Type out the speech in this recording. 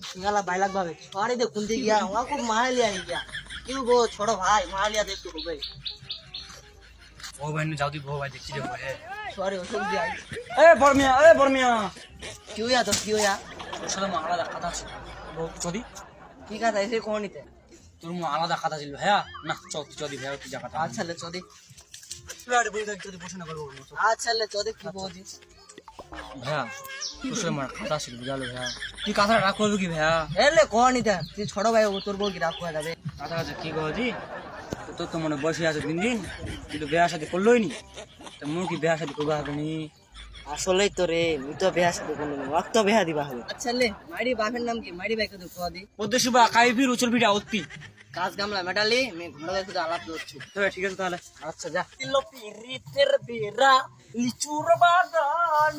সিঙ্গালা বাইলাক ভাবে সরি দে কুন্দি গিয়া ওয়া খুব মাহালিয়া গিয়া কিন্তু গো ছোট ভাই মাহালিয়া দেখতে হবে ও ভাই যাও তুই ভাই দেখছি রে ভাই সরি ওসব দিয়া এ বর্মিয়া কি হইয়া তো কি হইয়া তোর সাথে আমার আলাদা কথা ছিল চদি কি কথা এসে কোন নিতে তোর আলাদা কথা ছিল হ্যাঁ না চদি ভাই তুই জায়গাটা আচ্ছা লে চদি আরে বই দেখ যদি প্রশ্ন করবো আচ্ছা লে চদি কি বলছিস ভাইয়া তোর সাথে আমার কথা ছিল বুঝালো ভাইয়া তুই কথাটা রাখ করবি কি ভাইয়া এলে কোন নিতে তুই ছোট ভাই তোর বউ কি রাখ করে যাবে কথা কথা কি কহছি তোর তো মনে বসে আছে দিন দিন তুই তো বিয়ার সাথে করলোই নি তো মোর কি বিয়ার সাথে করবো হবে নি আসলেই তো রে মুই তো বেহা সাথে কোনো রক্ত বেহা দিবা হবে আচ্ছা লে মাইরি বাপের নাম কি মাইরি ভাই কত কোয়া দি উদ্দেশ্য বা কাইবির উচল পিঠা অতি কাজ গামলা মেটালি মে ঘন্টা দেখে তো আলাপ করছি তবে ঠিক আছে তাহলে আচ্ছা যা তিলো পিরিতের বেরা লিচুর বাগান